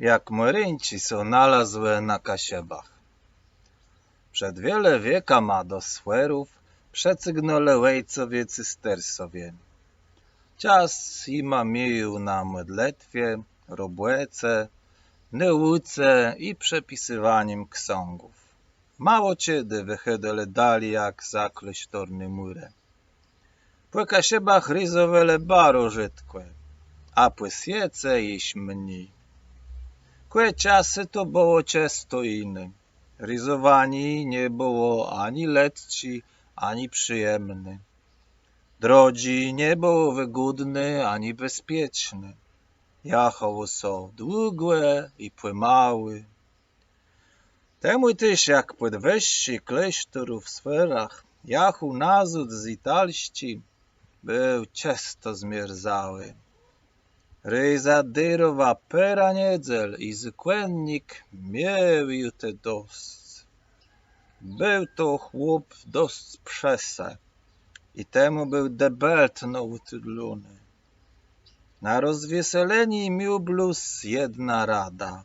jak mrynci są nalazłe na kasiebach. Przed wiele wieka ma do swerów przecygnole łejcowie cystersowie. Czas ima mił na modletwie, robłece, nauce i przepisywaniem ksągów. Mało kiedy wychydele dali jak za klasztorny murę. Po kasiebach ryzowele baro żytkłe, a po siece iś mni. Kłe czasy to było często inne. Ryzowani nie było ani letci, ani przyjemny. Drodzi nie było wygodny, ani bezpieczny. Jachało so długłe i płymały. Temu też jak podwejście klasztoru w sferach, jachu nazud z italści, był często zmierzały. Ryza dyrowa pera niedzel i zykłennik miał ju te dost. Był to chłop dost przese i temu był debeltno utydlony. Na rozwieseleni mił bluz jedna rada.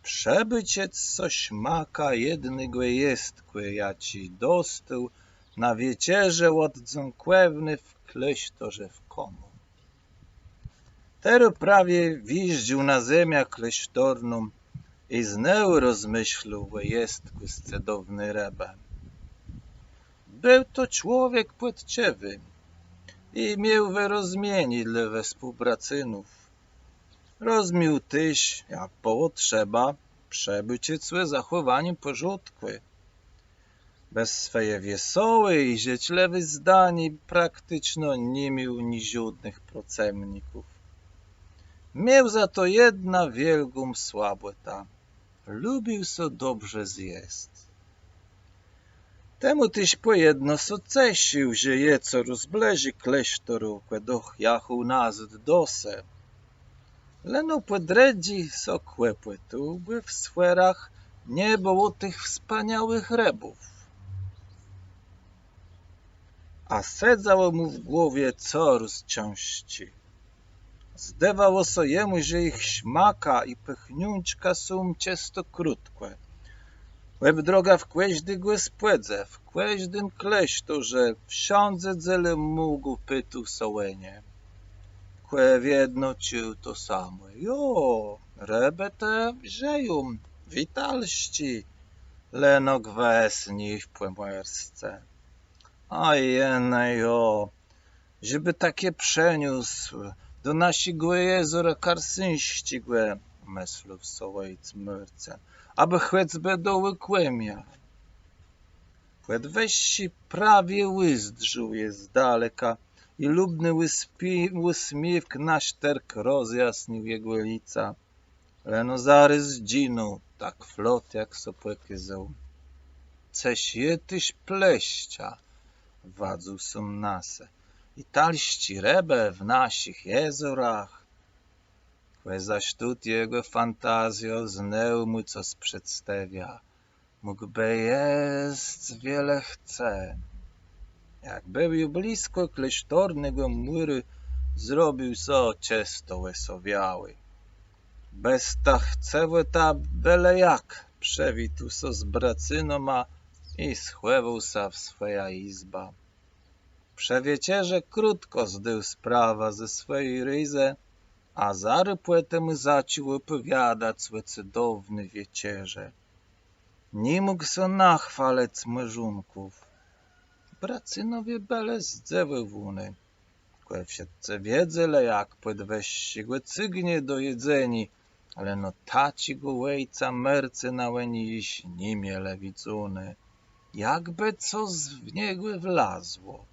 Przebyciec coś maka jednego jestkły, ja ci dostał na wiecierze łodząkłewny w klasztorze w komu. Teru prawie wjeździł na ziemię klasztorną i znowu rozmyślał o jestku z cudowny rebem. Był to człowiek płetczewy i miał wyrozmieni dla współpracynów. Rozmił tyś, jak było trzeba, przebyciecłe zachowanie porządkłe. Bez swej wesołej i życzliwej zdani praktyczno nie miał ni żadnych procemników. Miał za to jedna wielką słabota. Lubił so dobrze zjeść. Temu tyś pojedno so cesił, że je co rozbleży klasztoru, kłedoch jachu nazad dose. Leno podredzi so kłepłytu, by w sferach nie było tych wspaniałych rebów. A sedzało mu w głowie coraz częściej. Zdawało so jemu, że ich śmaka i pychniączka są często krótkie. Łeb droga w każdy gospodze, w każdym klasztorze, wszędzie dziele mógł pytu sołenie. Kłe wiedno cił to samo. Jo, rebe te żyją, witalści, leno gwesni w płemersce. A jene jo, żeby takie przeniósł do naszego jezora karsyńścigłe, myślał sołejc myrce, aby choćby do łykłemia. Podwejści prawie łyzdrzył je z daleka i lubny uśmiech na szterk rozjasnił jego lica. Leno zarys dzinął, tak flot jak so płekizał. Ceś je tyś pleścia, wadzą są nase. Italści rebe w naszych jezorach. Kłe zaś tut jego fantazjo znał mu co przedstawia. Mógłby jest wiele chce. Jak był ju blisko klasztornego muru, zrobił so często wesowiały. Bez ta chcewo ta byle jak przewitu so z bracynoma i schlewał sa w swoja izba. Prze wiecierze krótko zdył sprawa ze swojej ryze, a zary płetem zacił opowiadać swe cudowne wiecierze. Nie mógł so nachwalec mężunków. Bracynowie bele zdzewy wuny. Kłe wszyscy wiedzieli, jak podwejść go cygnie do jedzeni, ale no taci go łejca merce na łeni iś nie miele widzuny. Jakby co w niego wlazło.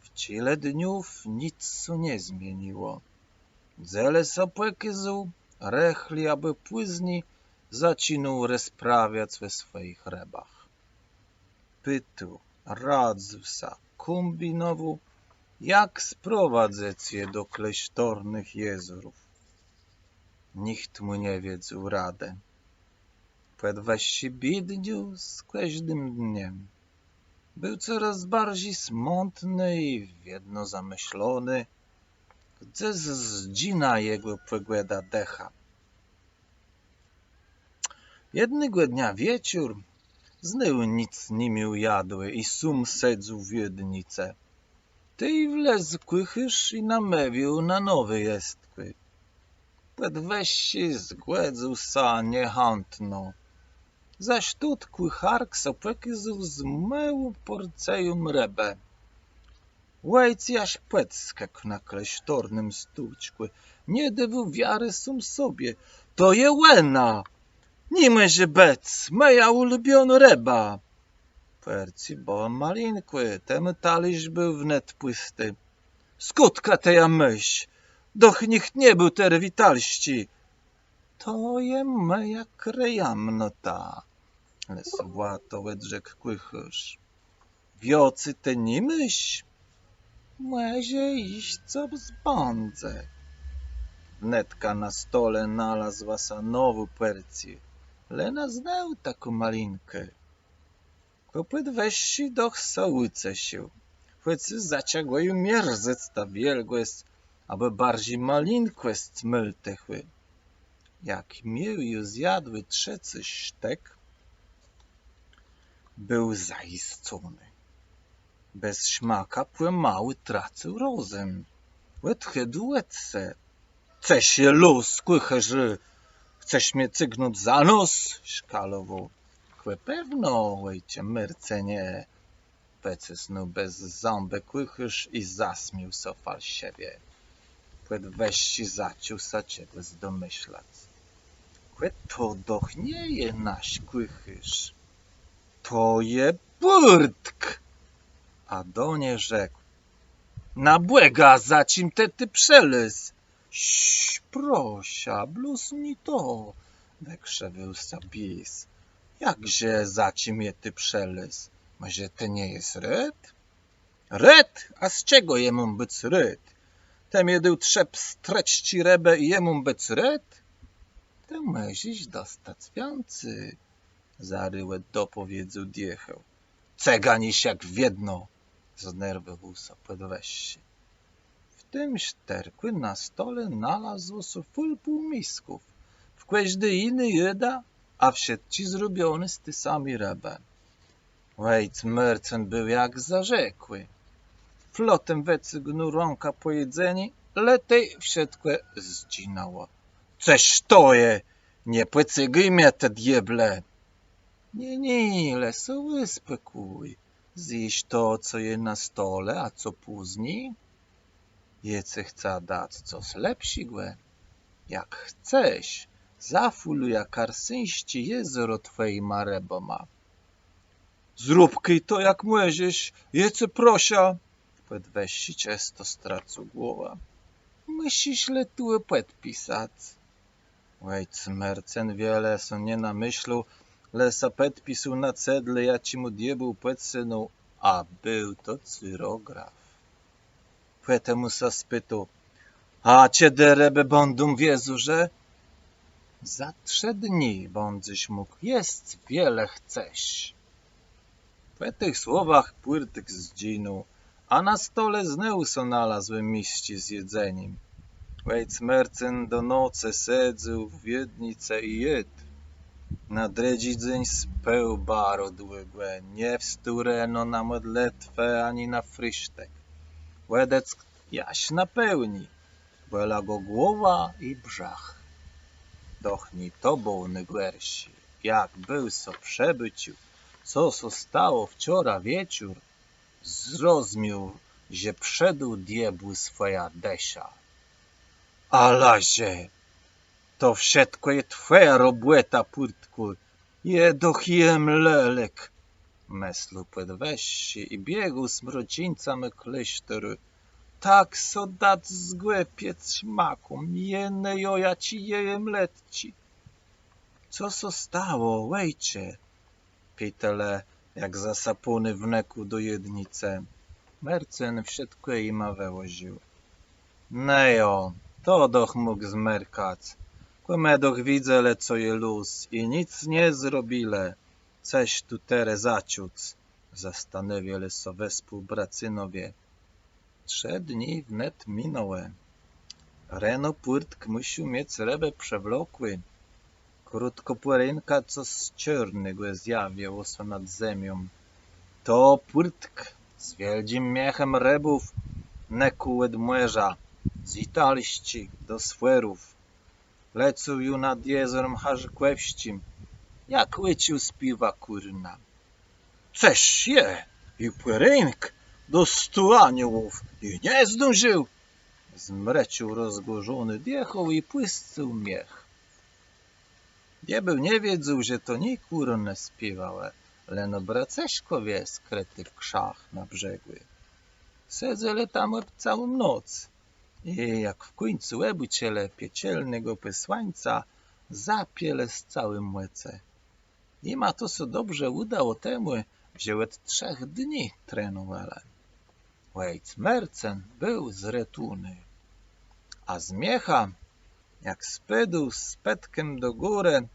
W cile dniów nic so nie zmieniło. Zele so płekyzu, rechli, aby później zaczynał rozprawiać we swoich rebach. Pytu, radził sa, kombinował, jak sprowadzać je do klasztornych jezorów. Nikt mu nie wiedział radę. Podwejście biednił z każdym dniem. Był coraz bardziej smutny i wiedno zamyślony, gdzie zdzina jego pogoda decha. Jednego dnia wieczór znył nic nimi ujadły i sum sedzu w jednice. Ty i wlezł kłychysz i namewił na nowy jestkły. Podweści zgłedzł sa niechętno. Zaś tut kłychark sopekyzł zmył porceju rebę. Łejc jaś pęckek na klesztornym stúčkły. Nie dywu wiary sum sobie. To je łena! Nimeže bec, moja ulubiona reba. Perci bo malinkły, tem taliż był wnet płysty. Skutka teja myśl, doch nikt nie był ter witalści. To je moja krejamnota, lesowłato łedrzek kłychysz. Wiocy te nie myśl, może iść co zbądze. Wnetka na stole nalazła sa nowu perci. Lena znał taką malinkę. Kopyt weźci doch sałyce się. Chwycy zaciągły mierzec ta wielgość, aby bardziej malinkwość myltechły. Jak miał ju zjadły trzeci sztek, był zaiscony. Bez śmaka płemały tracił rozum. Łetche duetce. Chce się los, kłycherzy. Chcesz mnie cygnąć za nos? Szkalował. Kłe pewno, łejcie myrcenie. Pecysnął bez ząbek kłychysz i zasmił so falsiewie. Płet weźci zaciął sa ciebie zdomyślać. Kłe to doch nie je naś kłychysz. To je burtk. A do nie rzekł. Na błega zacim te ty przelys. Prosia, bluz mi to, wykrzewił sabis. Jakże zacim je ty przelys? Może to nie jest ryd? Ryd? A z czego jemu być ryd? Tem jedył trzeb strećci rebę i jemu być ryd? To możesz dostać więcej, zaryłe dopowiedział diecheł. Ceganiś jak w jedno, znerwował sa podweźcie. W tym szterkły na stole nalazło so full półmisków. W każdy inny jeda, a wszyscy zrobione z ty sami rebę. Łejc mercen był jak zarzekły. Flotem wecygnął rąka po jedzeni, letej wszystkie zdzinało. Coś to je, nie płecygaj mnie te dieble. Nie, leso wyspekuj. Zjeść to, co je na stole, a co później? Jece chce dać coś lepszego. Jak chcesz, zafuluj jak arsyńści jezero twojej mareboma. Zróbkej to jak możesz, jece prosia. Podweści często stracił głowę. Musisz letuły podpisać. Łejc mercen wiele są nie namyślał, lesa podpisał na cedle, ja ci mu diebuł podsynu, a był to cyrograf. Poetemu sa spytał, a cię rebe bądum wiezu, że? Za 3 dni bądzyś mógł, jest wiele chcesz. Po tych słowach płyrtyk zdzinu, a na stole znowu so nalazły miści z jedzeniem. Łejc mercen do nocy sedził w jednice i jed. Na dredzi dzień speł baro długłe, nie wstał rano na modlitwę ani na frysztek. Łedec jaś napełni, była go głowa i brzach. Doch ni to był najgorszy, jak był so przebycił, co so stało wczoraj wieczór, zrozumiał, że przedł diabłu swoja desia. Alazie, to wszystko je twoja robota, purtku, je doch jem lelek. Meslu podweźci i biegł z mrodzińcami klasztoru. Tak so dat zgłepiec szmakom, jene joja ci jejem letci. Co so stało, łejcze? Pitele, jak zasapony wneku do jednice. Mercen wszystko ima wyłożył. Nejo, to doch mógł zmerkać. Kłeme doch widzę, le co je luz i nic nie zrobile. Coś tu tere zaciuc, zastanowiele so współbracynowie. 3 dni wnet minąłe. Reno purtk musiał mieć rebę przewlokły. Krótkoporynka, co z czarnego zjawiało się nad ziemią. To purtk z wielkim miechem rebów, neku wedmierza, z italiści do sferów. Lecą ju nad jezorem Harzykłewścim, jak łycił spiwa kurna. Ceż je, i płyrynk do 100 aniołów i nie zdążył. Zmrecił rozgorzony, wjechał i płyscył miech. Diabeł nie wiedział, że to nie kurne śpiewały, leno braceśko wie skryty w krzach na brzegły. Sedzele tam całą noc i jak w końcu łebuciele piekielnego posłańca zapiele z całym łece. I ma to so dobrze udało temu, że od 3 dni trenowali. Łejc Mercen był zretuny, a zmiecha, jak spydł z petkiem do góry,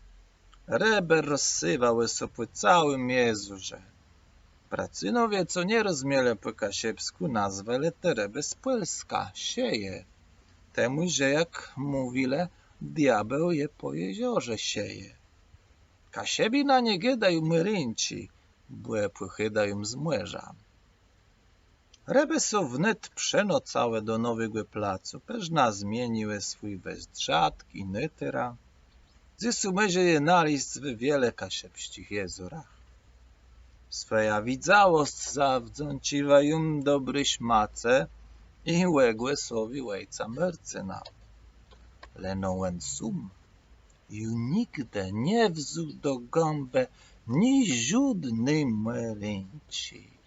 rebe rozsywały się po całym jezorze. Pracynowie, co nie rozumieli po kasiepsku, nazwali te rebe z Polska, sieje. Temu, że jak mówili, diabeł je po jeziorze sieje. Kasiebi na nie giedają myrynci, bo je pochydają z młeża. Rebe so wnet przenocałe do nowego placu, peżna zmieniły swój westrzatk i nytyra. Zysu meże je nalist w wiele kasiepścich jezorach. Swoja widzałost zawdzięczywa jum dobry szmace i łegłe sowi łejca Mercena. Lenowen sum ju nigdy nie wzu do gąbę ni żudny mylęci.